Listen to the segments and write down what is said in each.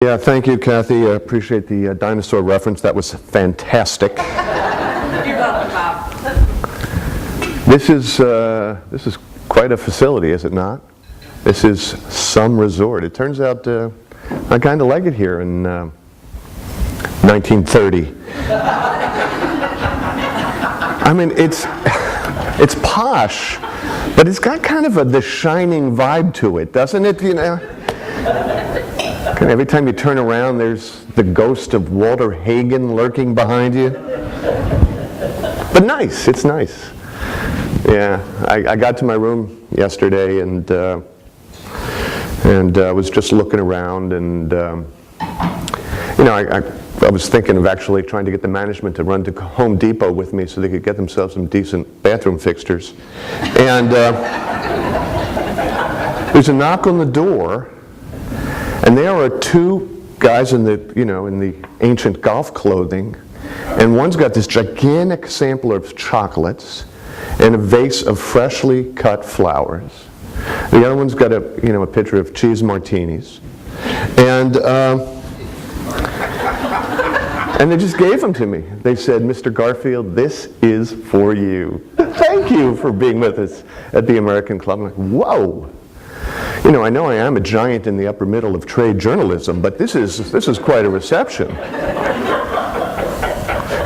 Yeah, thank you, Kathy. I appreciate the dinosaur reference. That was fantastic. You're welcome, Bob. This is quite a facility, is it not? This is some resort. It turns out I kind of like it here in 1930. I mean, it's posh, but it's got kind of the Shining vibe to it, doesn't it? You know, kind of every time you turn around, there's the ghost of Walter Hagen lurking behind you. But nice, it's nice. Yeah, I got to my room yesterday and was just looking around, and you know, I was thinking of actually trying to get the management to run to Home Depot with me so they could get themselves some decent bathroom fixtures. And there's a knock on the door, and there are two guys in the ancient golf clothing, and one's got this gigantic sampler of chocolates and a vase of freshly cut flowers. The other one's got a pitcher of cheese martinis, and they just gave them to me. They said, "Mr. Garfield, this is for you. Thank you for being with us at the American Club." I'm like, whoa. You know I am a giant in the upper middle of trade journalism, but this is quite a reception.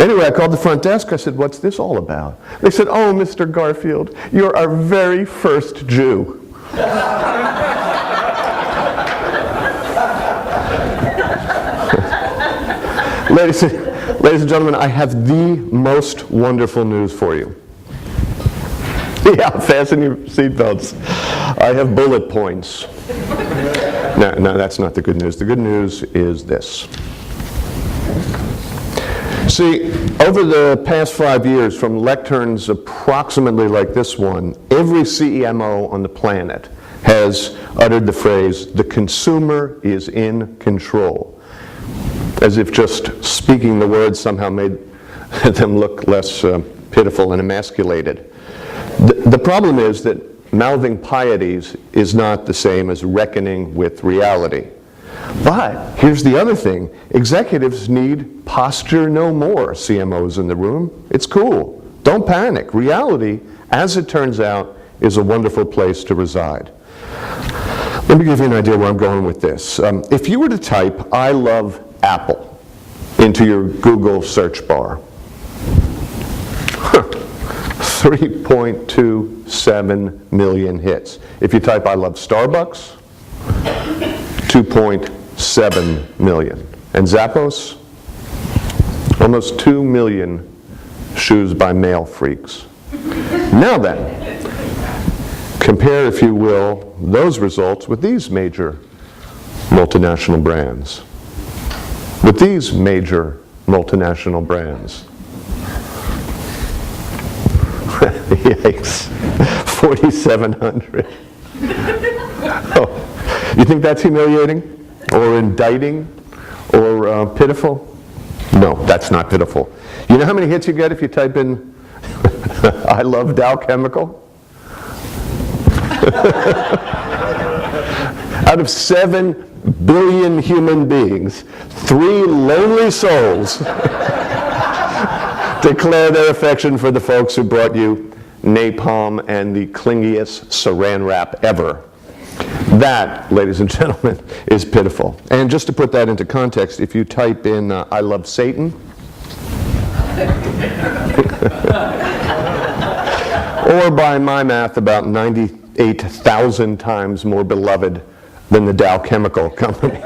Anyway, I called the front desk. I said, "What's this all about?" They said, "Oh, Mr. Garfield, you're our very first Jew." Ladies and gentlemen, I have the most wonderful news for you. Yeah, fasten your seatbelts. I have bullet points. No, that's not the good news. The good news is this. See, over the past 5 years, from lecterns approximately like this one, every CEMO on the planet has uttered the phrase, "The consumer is in control," as if just speaking the words somehow made them look less pitiful and emasculated. The problem is that mouthing pieties is not the same as reckoning with reality. But here's the other thing. Executives need posture no more, CMOs in the room. It's cool. Don't panic. Reality, as it turns out, is a wonderful place to reside. Let me give you an idea where I'm going with this. If you were to type, "I love Apple," into your Google search bar, 3.27 million hits. If you type, "I love Starbucks," 2.7 million. And Zappos, almost 2 million shoes by male freaks. Now then, compare, if you will, those results with these major multinational brands. With these major multinational brands. Yikes, 4,700. Oh, you think that's humiliating or indicting or pitiful? No, that's not pitiful. You know how many hits you get if you type in, "I love Dow Chemical"? Out of 7 billion human beings, 3 lonely souls declare their affection for the folks who brought you napalm and the clingiest saran wrap ever. That, ladies and gentlemen, is pitiful. And just to put that into context, if you type in "I love Satan," or by my math, about 98,000 times more beloved than the Dow Chemical Company.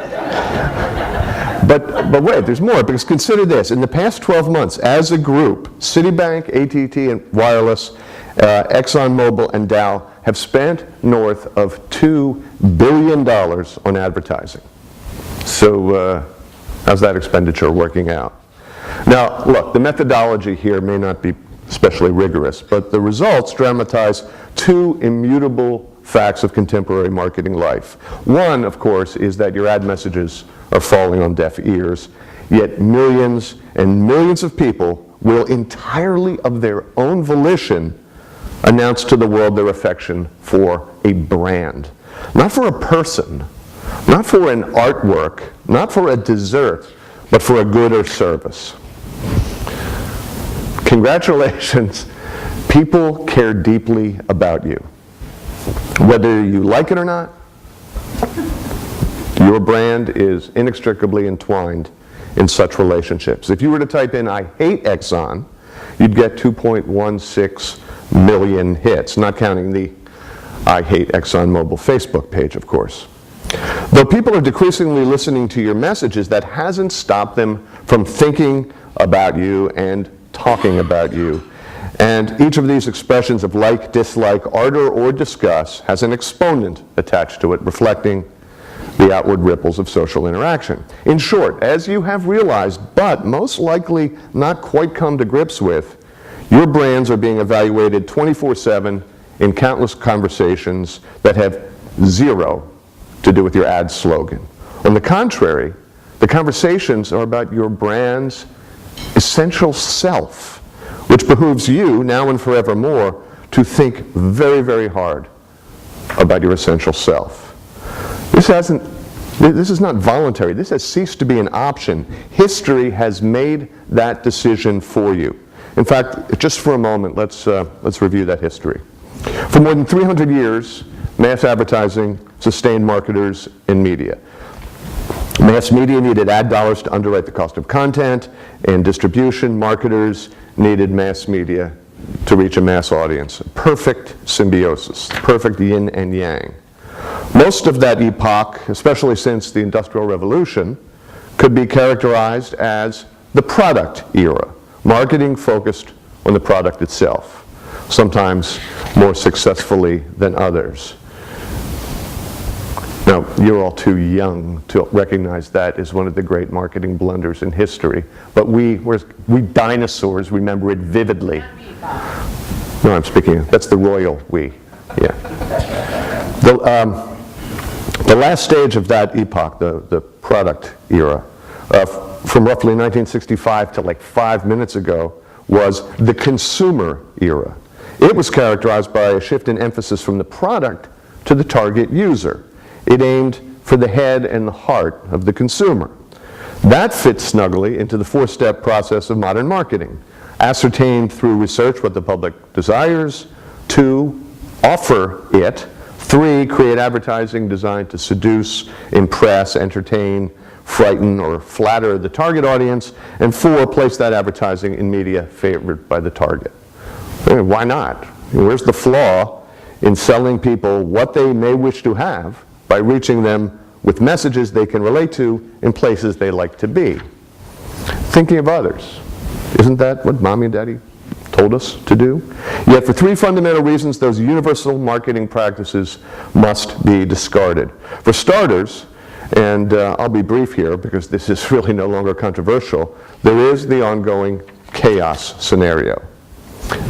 But wait, there's more, because consider this. In the past 12 months, as a group, Citibank, AT&T and Wireless, ExxonMobil, and Dow have spent north of $2 billion on advertising. So how's that expenditure working out? Now, look, the methodology here may not be especially rigorous, but the results dramatize 2 immutable facts of contemporary marketing life. One, of course, is that your ad messages are falling on deaf ears, yet millions and millions of people will entirely of their own volition announce to the world their affection for a brand. Not for a person, Not for an artwork, not for a dessert, but for a good or service. Congratulations, people care deeply about you. Whether you like it or not, your brand is inextricably entwined in such relationships. If you were to type in, "I hate Exxon," you'd get 2.16 million hits, not counting the "I hate ExxonMobil" Facebook page, of course. Though people are decreasingly listening to your messages, that hasn't stopped them from thinking about you and talking about you. And each of these expressions of like, dislike, ardor, or disgust has an exponent attached to it, reflecting the outward ripples of social interaction. In short, as you have realized, but most likely not quite come to grips with, your brands are being evaluated 24/7 in countless conversations that have zero to do with your ad slogan. On the contrary, the conversations are about your brand's essential self, which behooves you, now and forevermore, to think very, very hard about your essential self. This is not voluntary. This has ceased to be an option. History has made that decision for you. In fact, just for a moment, let's review that history. For more than 300 years, mass advertising sustained marketers in media. Mass media needed ad dollars to underwrite the cost of content and distribution. Marketers needed mass media to reach a mass audience. Perfect symbiosis, perfect yin and yang. Most of that epoch, especially since the Industrial Revolution, could be characterized as the product era. Marketing focused on the product itself, sometimes more successfully than others. Now, you're all too young to recognize that as one of the great marketing blunders in history, but we dinosaurs remember it vividly. No, I'm speaking, that's the royal we, yeah. The last stage of that epoch, the product era, from roughly 1965 to like 5 minutes ago, was the consumer era. It was characterized by a shift in emphasis from the product to the target user. It aimed for the head and the heart of the consumer. That fits snugly into the four-step process of modern marketing. Ascertain through research what the public desires. 2, offer it. 3, create advertising designed to seduce, impress, entertain, frighten, or flatter the target audience. And 4, place that advertising in media favored by the target. Why not? Where's the flaw in selling people what they may wish to have by reaching them with messages they can relate to in places they like to be? Thinking of others. Isn't that what Mommy and Daddy told us to do? Yet for 3 fundamental reasons, those universal marketing practices must be discarded. For starters, and I'll be brief here because this is really no longer controversial, there is the ongoing chaos scenario.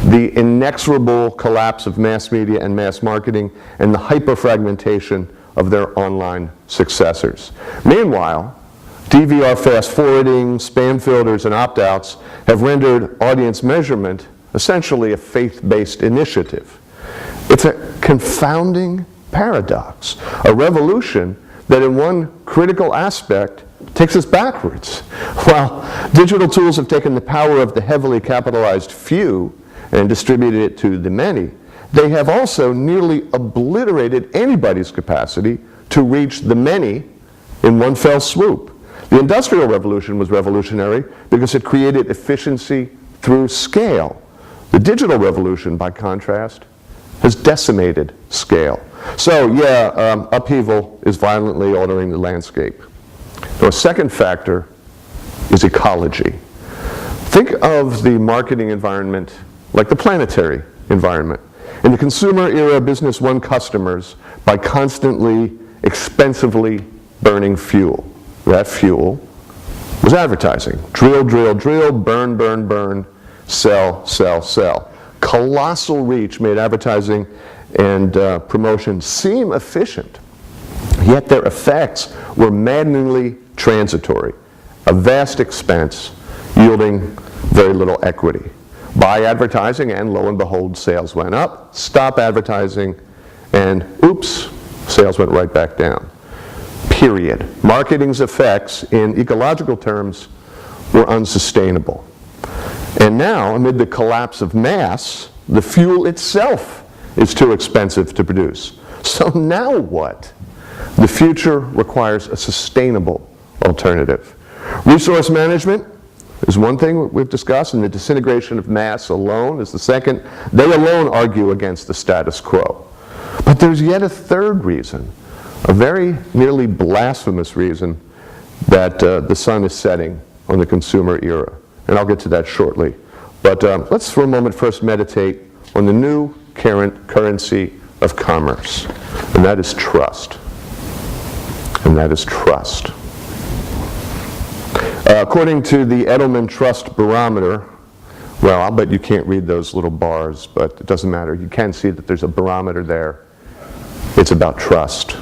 The inexorable collapse of mass media and mass marketing and the hyper-fragmentation of their online successors. Meanwhile, DVR fast forwarding, spam filters, and opt-outs have rendered audience measurement essentially a faith-based initiative. It's a confounding paradox, a revolution that in one critical aspect takes us backwards. While digital tools have taken the power of the heavily capitalized few and distributed it to the many, they have also nearly obliterated anybody's capacity to reach the many in one fell swoop. The Industrial Revolution was revolutionary because it created efficiency through scale. The digital revolution, by contrast, has decimated scale. So yeah, upheaval is violently altering the landscape. Now, a second factor is ecology. Think of the marketing environment like the planetary environment. In the consumer era, business won customers by constantly, expensively burning fuel. That fuel was advertising. Drill, drill, drill, burn, burn, burn, sell, sell, sell. Colossal reach made advertising and promotion seem efficient, yet their effects were maddeningly transitory. A vast expense yielding very little equity. Buy advertising and lo and behold, sales went up. Stop advertising and oops, sales went right back down. period. Marketing's effects in ecological terms were unsustainable. And now, amid the collapse of mass, the fuel itself is too expensive to produce. So now what? The future requires a sustainable alternative. Resource management is one thing we've discussed, and the disintegration of mass alone is the second. They alone argue against the status quo. But there's yet a third reason, a very nearly blasphemous reason, that the sun is setting on the consumer era. And I'll get to that shortly. But let's for a moment first meditate on the new currency of commerce, and that is trust. And that is trust. According to the Edelman Trust Barometer, well, I'll bet you can't read those little bars, but it doesn't matter. You can see that there's a barometer there. It's about trust.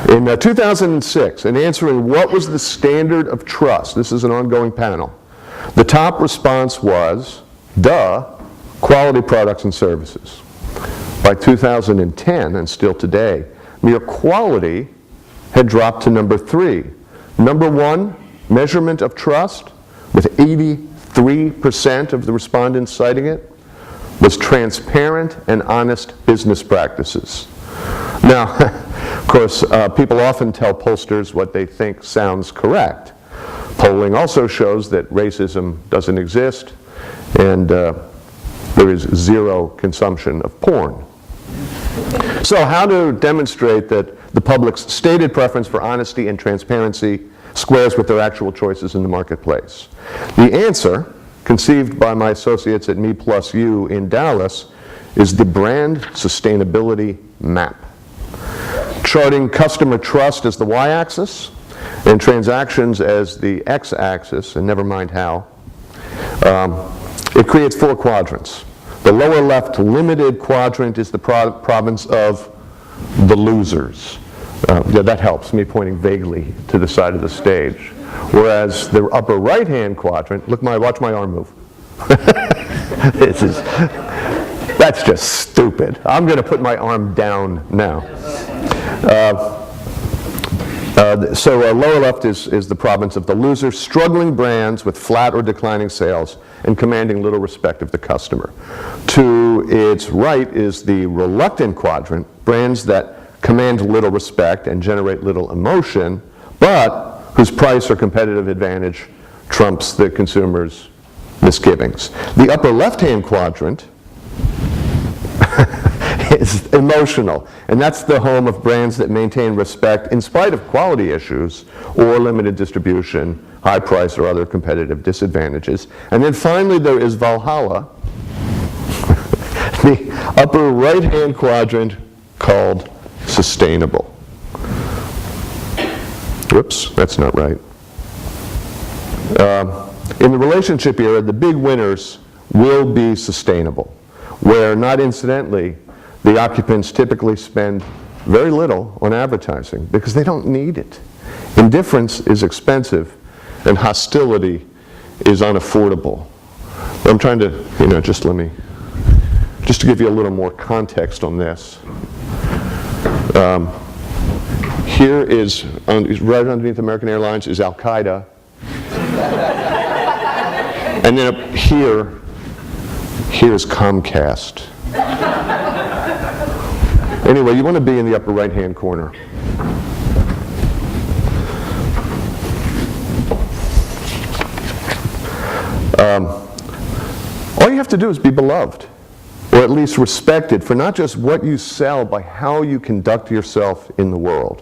In 2006, in answering what was the standard of trust, this is an ongoing panel, the top response was, duh, quality products and services. By 2010, and still today, mere quality had dropped to number 3. Number 1, measurement of trust, with 83% of the respondents citing it, was transparent and honest business practices. Now, of course, people often tell pollsters what they think sounds correct. Polling also shows that racism doesn't exist, and there is zero consumption of porn. So how to demonstrate that the public's stated preference for honesty and transparency squares with their actual choices in the marketplace? The answer, conceived by my associates at Me+U in Dallas, is the brand sustainability map. Charting customer trust as the y-axis and transactions as the x-axis, and never mind how, it creates 4 quadrants. The lower left limited quadrant is the province of the losers. Yeah, that helps, me pointing vaguely to the side of the stage. Whereas the upper right-hand quadrant, watch my arm move. That's just stupid. I'm going to put my arm down now. So lower left is the province of the losers, struggling brands with flat or declining sales and commanding little respect of the customer. To its right is the reluctant quadrant, brands that command little respect and generate little emotion, but whose price or competitive advantage trumps the consumer's misgivings. The upper left-hand quadrant is emotional, and that's the home of brands that maintain respect in spite of quality issues or limited distribution, high price, or other competitive disadvantages. And then finally there is Valhalla, the upper right-hand quadrant called sustainable. Whoops, that's not right. In the relationship era, the big winners will be sustainable, where, not incidentally, the occupants typically spend very little on advertising because they don't need it. Indifference is expensive and hostility is unaffordable. I'm trying to, just to give you a little more context on this. Here is, right underneath American Airlines is Al-Qaeda. And then up here's Comcast. Anyway, you want to be in the upper right-hand corner. All you have to do is be beloved, or at least respected for not just what you sell, but how you conduct yourself in the world.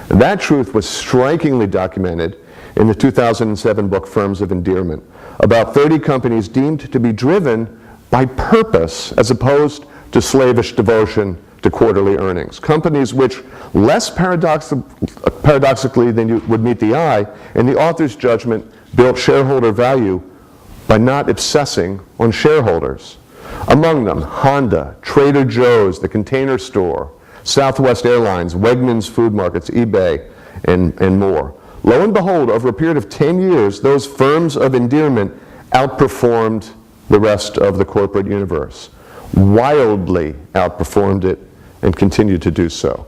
And that truth was strikingly documented in the 2007 book Firms of Endearment, about 30 companies deemed to be driven by purpose as opposed to slavish devotion to quarterly earnings. Companies which, less paradoxically than would meet the eye, in the author's judgment, built shareholder value by not obsessing on shareholders. Among them, Honda, Trader Joe's, the Container Store, Southwest Airlines, Wegmans Food Markets, eBay, and more. Lo and behold, over a period of 10 years, those firms of endearment outperformed the rest of the corporate universe. Wildly outperformed it and continue to do so.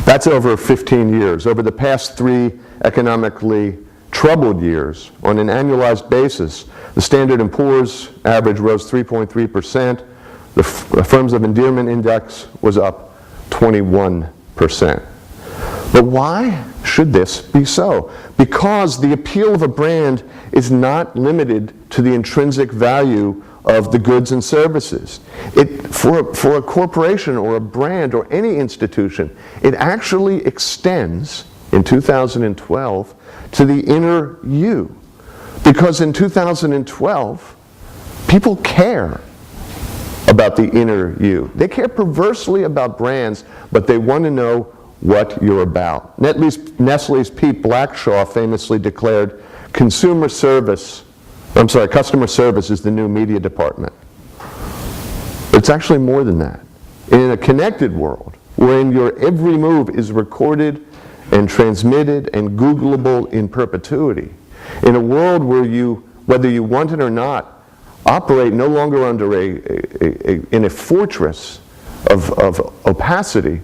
That's over 15 years. Over the past 3 economically troubled years, on an annualized basis, the Standard & Poor's average rose 3.3%. The Firms of Endearment Index was up 21%. But why should this be so? Because the appeal of a brand is not limited to the intrinsic value of the goods and services. For a corporation or a brand or any institution, it actually extends, in 2012, to the inner you. Because in 2012, people care about the inner you. They care perversely about brands, but they want to know what you're about. Nestle's Pete Blackshaw famously declared, customer service is the new media department. But it's actually more than that. In a connected world, wherein your every move is recorded and transmitted and Googleable in perpetuity, in a world where you, whether you want it or not, operate no longer under in a fortress of opacity,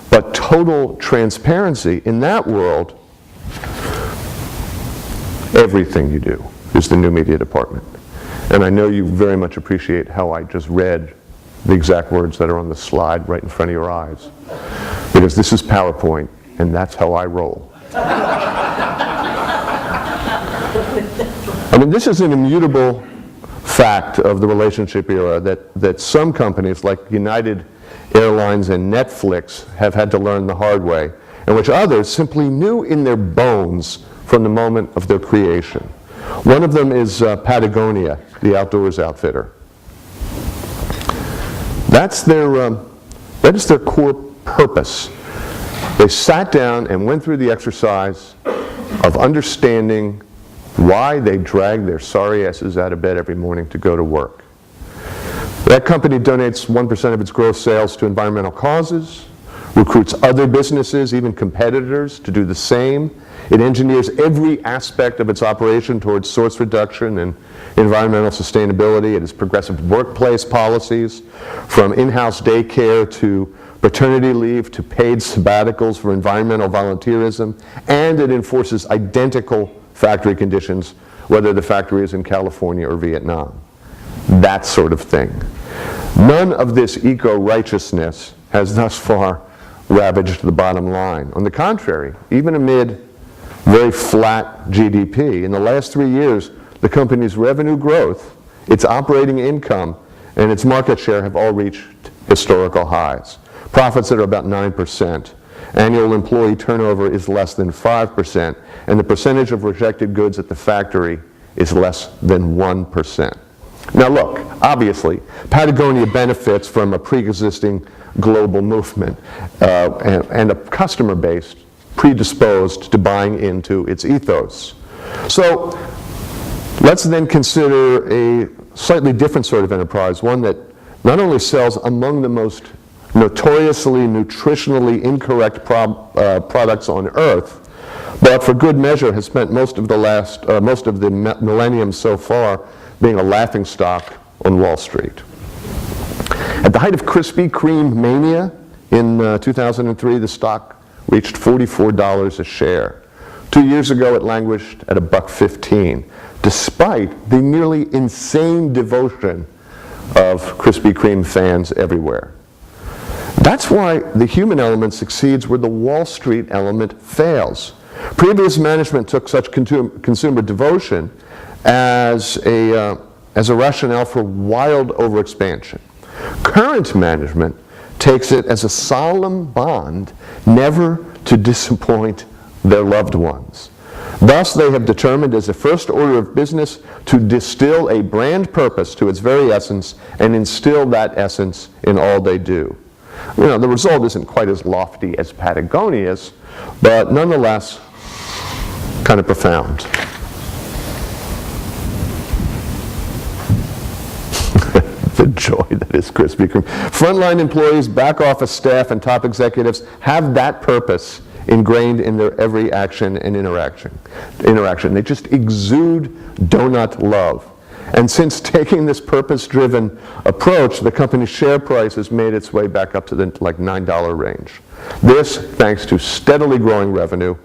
but total transparency, in that world, everything you do is the new media department. And I know you very much appreciate how I just read the exact words that are on the slide right in front of your eyes. Because this is PowerPoint, and that's how I roll. I mean, this is an immutable fact of the relationship era that some companies like United Airlines and Netflix have had to learn the hard way, and which others simply knew in their bones from the moment of their creation. One of them is Patagonia, the outdoors outfitter. That is their core purpose. They sat down and went through the exercise of understanding why they drag their sorry asses out of bed every morning to go to work. That company donates 1% of its gross sales to environmental causes, recruits other businesses, even competitors, to do the same. It engineers every aspect of its operation towards source reduction and environmental sustainability. It has progressive workplace policies, from in-house daycare to paternity leave to paid sabbaticals for environmental volunteerism, and it enforces identical factory conditions, whether the factory is in California or Vietnam. That sort of thing. None of this eco-righteousness has thus far ravaged the bottom line. On the contrary, even amid very flat GDP, in the last 3 years, the company's revenue growth, its operating income, and its market share have all reached historical highs. Profits that are about 9%. Annual employee turnover is less than 5%, and the percentage of rejected goods at the factory is less than 1%. Now look, obviously, Patagonia benefits from a pre-existing global movement and a customer base predisposed to buying into its ethos. So let's then consider a slightly different sort of enterprise, one that not only sells among the most notoriously nutritionally incorrect products on earth, but for good measure has spent most of the millennium so far being a laughingstock on Wall Street. At the height of Krispy Kreme mania in 2003, the stock reached $44 a share. 2 years ago, it languished at $1.15, despite the nearly insane devotion of Krispy Kreme fans everywhere. That's why the human element succeeds where the Wall Street element fails. Previous management took such consumer devotion as a rationale for wild overexpansion. Current management takes it as a solemn bond never to disappoint their loved ones. Thus, they have determined as a first order of business to distill a brand purpose to its very essence and instill that essence in all they do. You know, the result isn't quite as lofty as Patagonia's, but nonetheless, kind of profound. The joy that is Krispy Kreme. Frontline employees, back office staff, and top executives have that purpose ingrained in their every action and interaction. They just exude donut love. And since taking this purpose-driven approach, the company's share price has made its way back up to the like $9 range. This thanks to steadily growing revenue,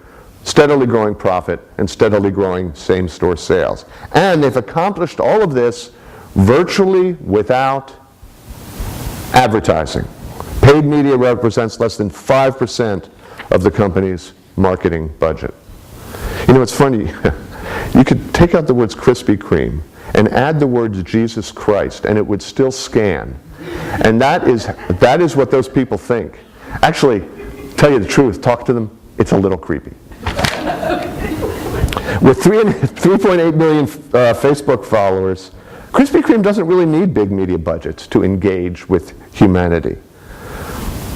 steadily growing profit, and steadily growing same-store sales. And they've accomplished all of this virtually without advertising. Paid media represents less than 5% of the company's marketing budget. You know, it's funny. You could take out the words Krispy Kreme and add the words Jesus Christ, and it would still scan. And that is what those people think. Actually, tell you the truth, talk to them, it's a little creepy. With 3.8 million Facebook followers, Krispy Kreme doesn't really need big media budgets to engage with humanity.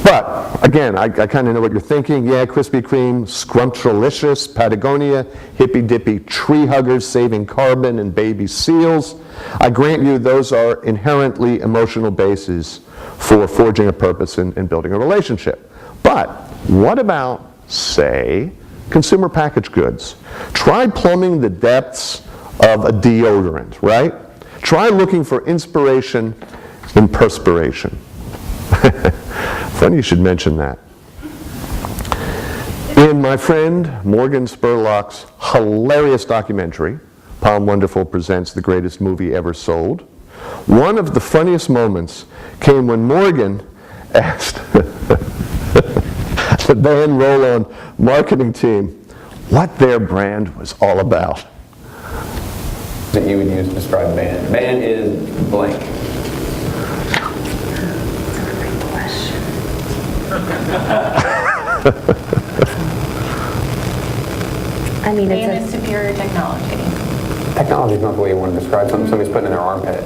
But, again, I kind of know what you're thinking. Yeah, Krispy Kreme, Scrumptious, Patagonia, hippy-dippy tree huggers saving carbon and baby seals. I grant you those are inherently emotional bases for forging a purpose and building a relationship. But what about, say, consumer packaged goods? Try plumbing the depths of a deodorant, right? Try looking for inspiration in perspiration. Funny you should mention that. In my friend Morgan Spurlock's hilarious documentary, Palm Wonderful Presents the Greatest Movie Ever Sold, one of the funniest moments came when Morgan asked the Van Roll-On marketing team what their brand was all about. That you would use to describe band. Band is blank. I mean, And it's it's superior technology. Technology is not the way you want to describe something somebody's putting in their armpit.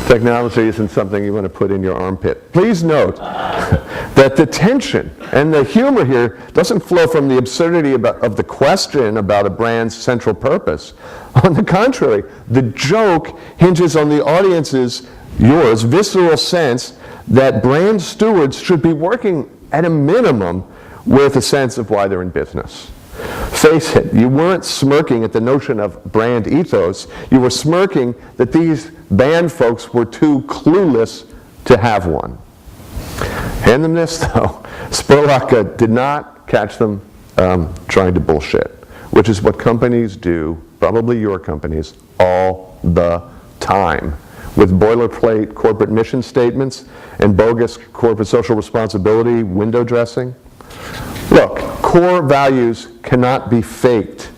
Technology isn't something you want to put in your armpit. Please note that the tension and the humor here doesn't flow from the absurdity of the question about a brand's central purpose. On the contrary, the joke hinges on the audience's, yours, visceral sense that brand stewards should be working at a minimum with a sense of why they're in business. Face it, you weren't smirking at the notion of brand ethos, you were smirking that these band folks were too clueless to have one. Hand them this though, Spurlock did not catch them trying to bullshit, which is what companies do, probably your companies, all the time, with boilerplate corporate mission statements and bogus corporate social responsibility window dressing. Look, core values cannot be faked,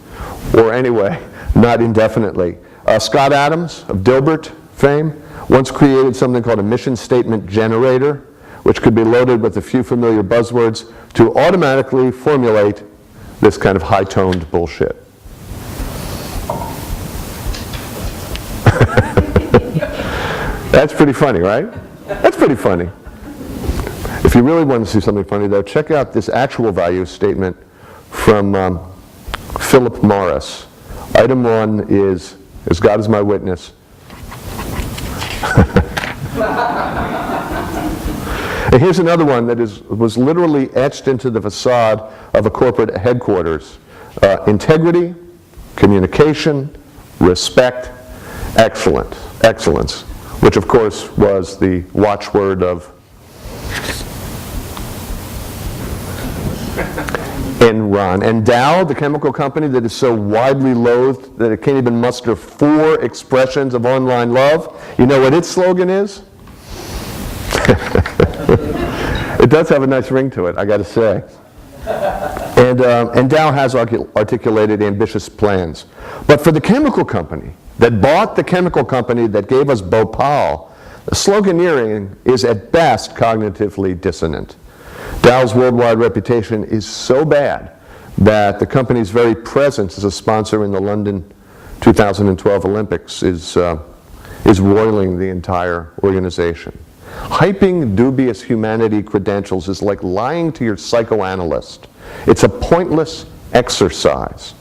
or anyway, not indefinitely. Scott Adams of Dilbert fame once created something called a mission statement generator, which could be loaded with a few familiar buzzwords to automatically formulate this kind of high-toned bullshit. That's pretty funny, right? That's pretty funny. If you really want to see something funny, though, check out this actual value statement from Philip Morris. Item 1 is, as God is my witness. And here's another one that was literally etched into the facade of a corporate headquarters. Integrity, communication, respect, excellence, which of course was the watchword of Enron. And Dow, the chemical company that is so widely loathed that it can't even muster 4 expressions of online love, you know what its slogan is? It does have a nice ring to it, I got to say. And Dow has articulated ambitious plans. But for the chemical company that bought the chemical company that gave us Bhopal, the sloganeering is at best cognitively dissonant. Dow's worldwide reputation is so bad that the company's very presence as a sponsor in the London 2012 Olympics is roiling the entire organization. Hyping dubious humanity credentials is like lying to your psychoanalyst. It's a pointless exercise.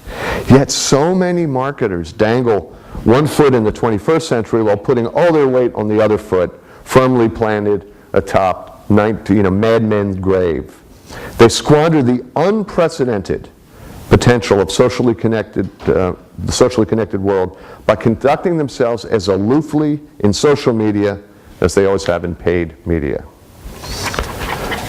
Yet so many marketers dangle one foot in the 21st century while putting all their weight on the other foot, firmly planted atop Mad Men's grave. They squander the unprecedented potential of the socially connected world by conducting themselves as aloofly in social media as they always have in paid media.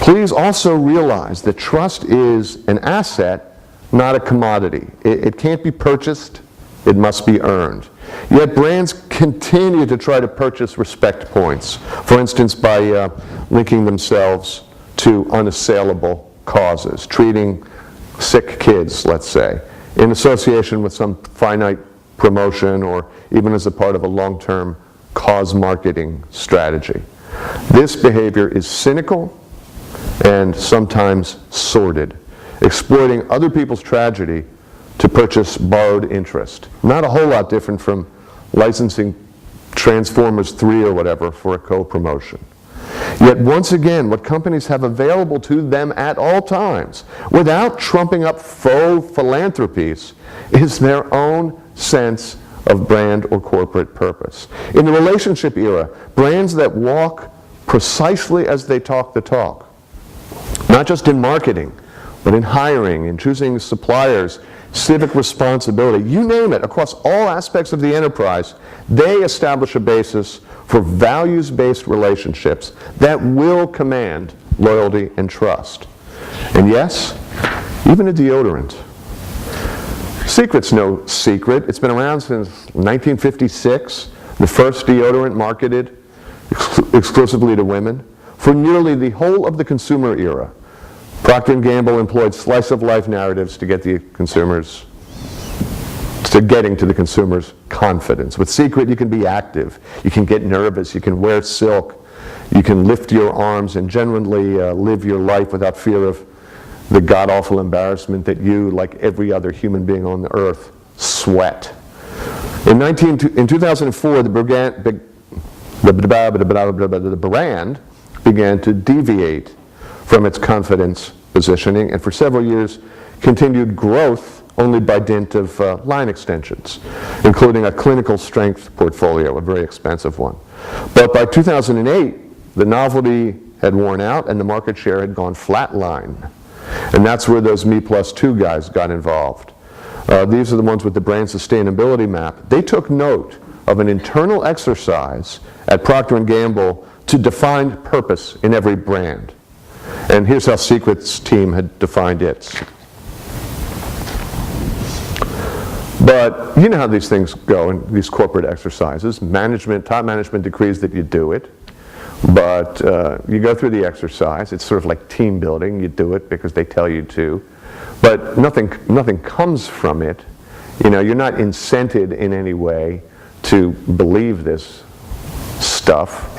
Please also realize that trust is an asset, not a commodity. It can't be purchased, it must be earned. Yet brands continue to try to purchase respect points, for instance by linking themselves to unassailable causes, treating sick kids, let's say, in association with some finite promotion or even as a part of a long-term cause marketing strategy. This behavior is cynical and sometimes sordid, exploiting other people's tragedy to purchase borrowed interest. Not a whole lot different from licensing Transformers 3 or whatever for a co-promotion. Yet once again, what companies have available to them at all times, without trumping up faux philanthropies, is their own sense of brand or corporate purpose. In the relationship era, brands that walk precisely as they talk the talk, not just in marketing, but in hiring, in choosing suppliers, civic responsibility, you name it, across all aspects of the enterprise, they establish a basis for values-based relationships that will command loyalty and trust. And yes, even a deodorant. Secret's no secret. It's been around since 1956, the first deodorant marketed exclusively to women. For nearly the whole of the consumer era, Procter & Gamble employed slice-of-life narratives to get the consumers, to getting to the consumer's confidence. With Secret, you can be active, you can get nervous, you can wear silk, you can lift your arms and genuinely live your life without fear of the god-awful embarrassment that you, like every other human being on the earth, sweat. In 2004, the brand began to deviate from its confidence positioning, and for several years continued growth only by dint of line extensions, including a clinical strength portfolio, a very expensive one. But by 2008, the novelty had worn out and the market share had gone flatline. And that's where those Me+2 guys got involved. These are the ones with the brand sustainability map. They took note of an internal exercise at Procter & Gamble to define purpose in every brand. And here's how Secret's team had defined its. But you know how these things go in these corporate exercises. Top management decrees that you do it. But you go through the exercise. It's sort of like team building. You do it because they tell you to. But nothing comes from it. You know, you're not incented in any way to believe this stuff.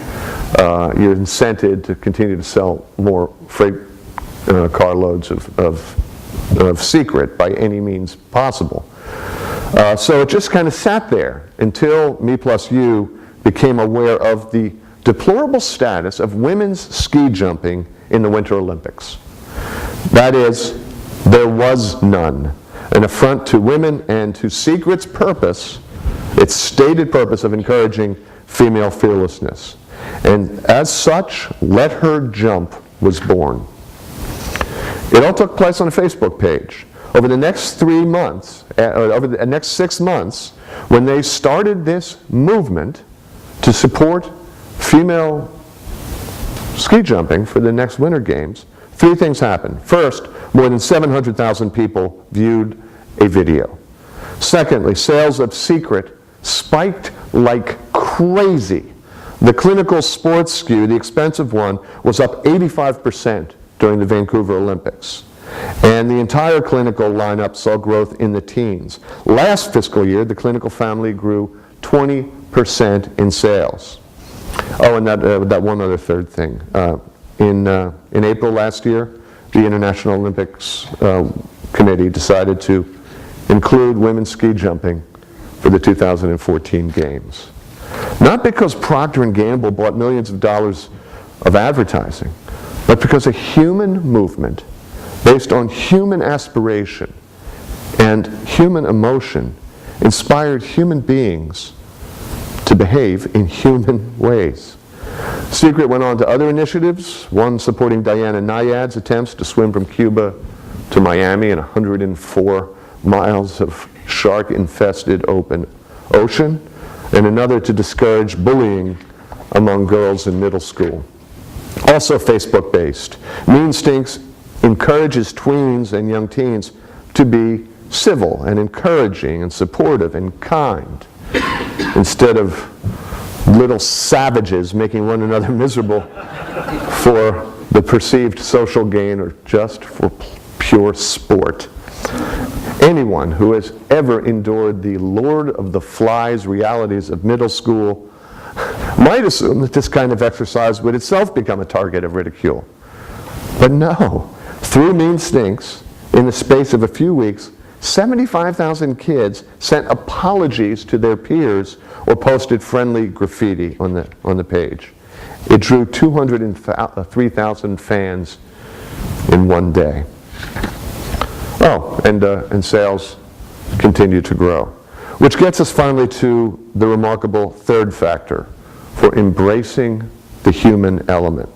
You're incented to continue to sell more freight carloads of Secret by any means possible. So it just kind of sat there until Me+U became aware of the deplorable status of women's ski jumping in the Winter Olympics. That is, there was none. An affront to women and to Secret's purpose, its stated purpose of encouraging female fearlessness. And as such, Let Her Jump was born. It all took place on a Facebook page. Over the next 3 months, over the next 6 months, when they started this movement to support female ski jumping for the next Winter Games, 3 things happened. First, more than 700,000 people viewed a video. Secondly, sales of Secret spiked like crazy. The clinical sports SKU, the expensive one, was up 85% during the Vancouver Olympics. And the entire clinical lineup saw growth in the teens. Last fiscal year, the clinical family grew 20% in sales. Oh, and that one other third thing. In April last year, the International Olympics Committee decided to include women's ski jumping for the 2014 Games. Not because Procter & Gamble bought millions of dollars of advertising, but because a human movement based on human aspiration and human emotion inspired human beings to behave in human ways. Secret went on to other initiatives, one supporting Diana Nyad's attempts to swim from Cuba to Miami and 104 miles of shark-infested open ocean, and another to discourage bullying among girls in middle school. Also Facebook-based. Mean Stinks encourages tweens and young teens to be civil and encouraging and supportive and kind, instead of little savages making one another miserable for the perceived social gain or just for pure sport. Anyone who has ever endured the Lord of the Flies realities of middle school might assume that this kind of exercise would itself become a target of ridicule. But no, through Mean Stinks, in the space of a few weeks, 75,000 kids sent apologies to their peers or posted friendly graffiti on the page. It drew 203,000 fans in one day. Oh, and sales continue to grow. Which gets us finally to the remarkable third factor for embracing the human element.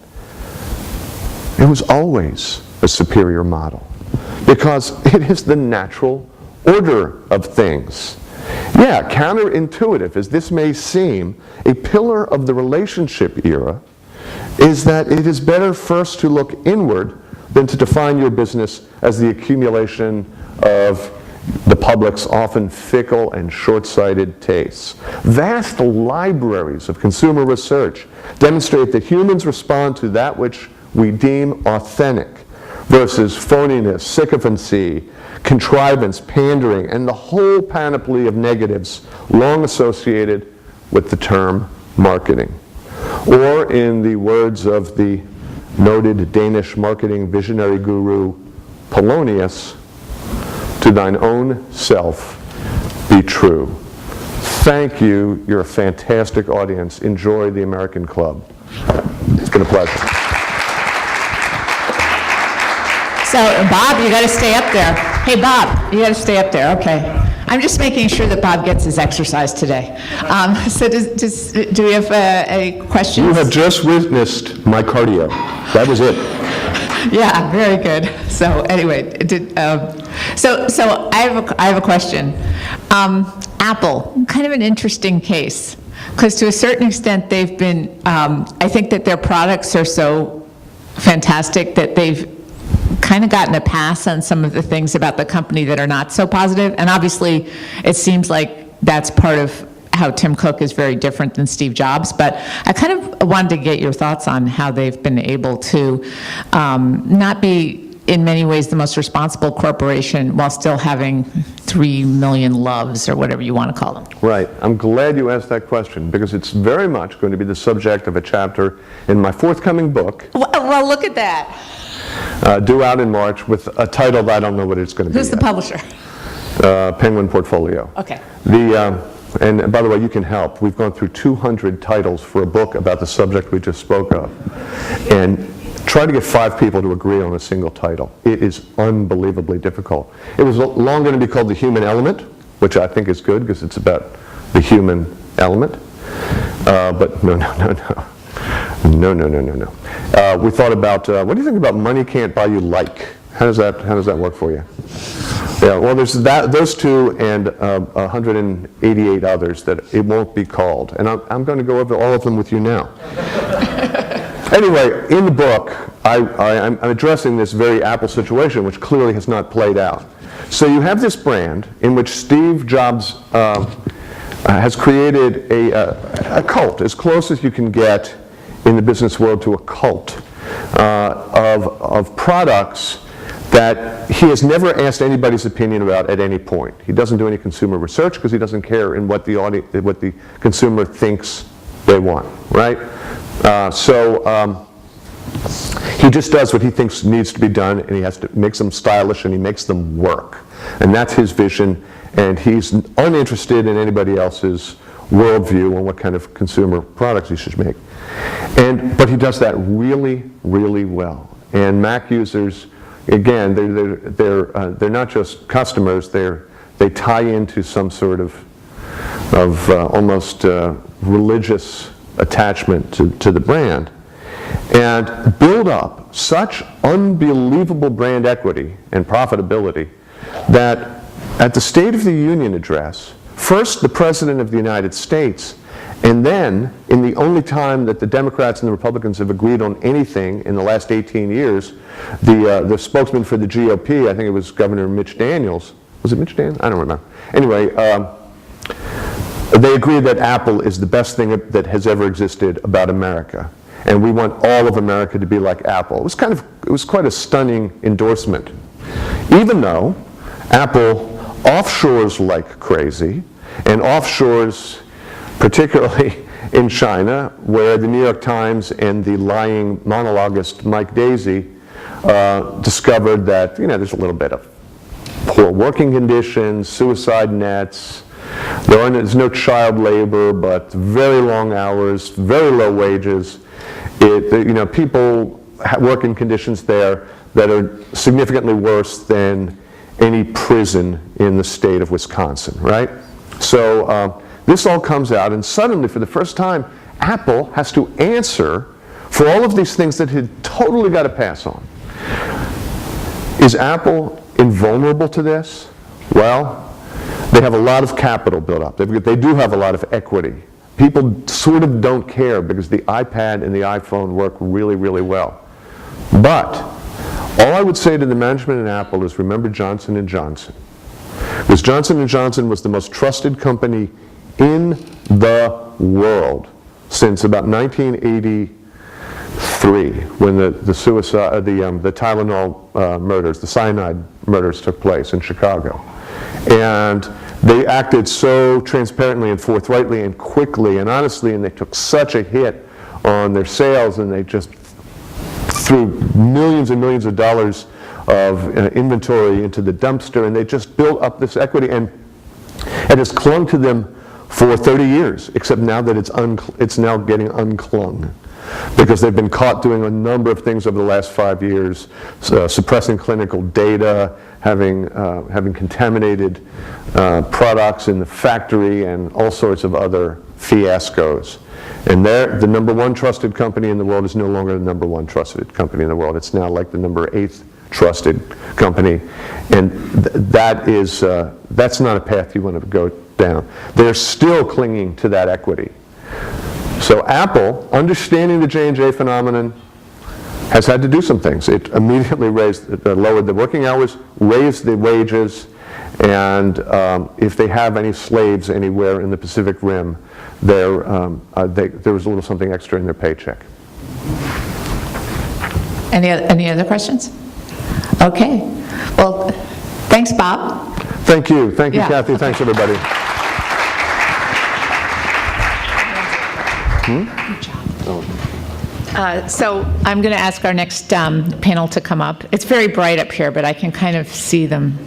It was always a superior model because it is the natural order of things. Yeah, counterintuitive as this may seem, a pillar of the relationship era is that it is better first to look inward than to define your business as the accumulation of the public's often fickle and short-sighted tastes. Vast libraries of consumer research demonstrate that humans respond to that which we deem authentic versus phoniness, sycophancy, contrivance, pandering, and the whole panoply of negatives long associated with the term marketing. Or in the words of the noted Danish marketing visionary guru Polonius, to thine own self be true. Thank you. You're a fantastic audience. Enjoy the American Club. It's been a pleasure. So, Bob, you got to stay up there. Hey, Bob, you got to stay up there. Okay. I'm just making sure that Bob gets his exercise today. So do we have any questions? You have just witnessed my cardio. That was it. Yeah, very good. So anyway, so I have a question. Apple, kind of an interesting case, because to a certain extent they've been, I think that their products are so fantastic that they've kind of gotten a pass on some of the things about the company that are not so positive. And obviously, it seems like that's part of how Tim Cook is very different than Steve Jobs. But I kind of wanted to get your thoughts on how they've been able to not be, in many ways, the most responsible corporation while still having 3 million loves, or whatever you want to call them. Right. I'm glad you asked that question, because it's very much going to be the subject of a chapter in my forthcoming book. Well, look at that. Due out in March with a title that I don't know what it's going to be. Who's the publisher? Penguin Portfolio. Okay. And by the way, you can help. We've gone through 200 titles for a book about the subject we just spoke of. And try to get 5 people to agree on a single title. It is unbelievably difficult. It was long going to be called The Human Element, which I think is good because it's about the human element. But no. No. We thought about, what do you think about Money Can't Buy You Like? How does that work for you? Yeah, well, there's those two and 188 others that it won't be called. And I'm going to go over all of them with you now. Anyway, in the book, I'm addressing this very Apple situation, which clearly has not played out. So you have this brand in which Steve Jobs has created a cult, as close as you can get in the business world to a cult of products that he has never asked anybody's opinion about at any point. He doesn't do any consumer research because he doesn't care in what the consumer thinks they want, right? So he just does what he thinks needs to be done, and he has to makes them stylish, and he makes them work. And that's his vision, and he's uninterested in anybody else's worldview on what kind of consumer products he should make. But he does that really, really well. And Mac users, again, they're not just customers. They tie into some sort of almost religious attachment to the brand, and build up such unbelievable brand equity and profitability that at the State of the Union address, first the President of the United States, and then, in the only time that the Democrats and the Republicans have agreed on anything in the last 18 years, the spokesman for the GOP, I think it was Governor Mitch Daniels, was it Mitch Daniels? I don't remember. Anyway, they agreed that Apple is the best thing that has ever existed about America. And we want all of America to be like Apple. It was quite a stunning endorsement. Even though Apple offshores like crazy, and offshores particularly in China, where the New York Times and the lying monologuist Mike Daisy discovered that, there's a little bit of poor working conditions, suicide nets, there's no child labor, but very long hours, very low wages. People work in conditions there that are significantly worse than any prison in the state of Wisconsin, right? So this all comes out, and suddenly, for the first time, Apple has to answer for all of these things that had totally got to pass on. Is Apple invulnerable to this? Well, they have a lot of capital built up. They do have a lot of equity. People sort of don't care because the iPad and the iPhone work really, really well. But all I would say to the management at Apple is remember Johnson & Johnson. Because Johnson & Johnson was the most trusted company in the world since about 1983, when the Tylenol murders, the cyanide murders took place in Chicago. And they acted so transparently and forthrightly and quickly and honestly, and they took such a hit on their sales, and they just threw millions and millions of dollars of inventory into the dumpster, and they just built up this equity, and it has clung to them for 30 years, except now that it's now getting unclung, because they've been caught doing a number of things over the last 5 years, suppressing clinical data, having contaminated products in the factory, and all sorts of other fiascos. And the number one trusted company in the world is no longer the number one trusted company in the world. It's now like the number 8th trusted company, and that's not a path you want to go down. They're still clinging to that equity. So Apple, understanding the J&J phenomenon, has had to do some things. It immediately lowered the working hours, raised the wages, and if they have any slaves anywhere in the Pacific Rim, there was a little something extra in their paycheck. Any other questions? Okay. Well, thanks, Bob. Thank you. Thank you, Yeah, Kathy. okay. Thanks, everybody. So I'm going to ask our next panel to come up. It's very bright up here, but I can kind of see them.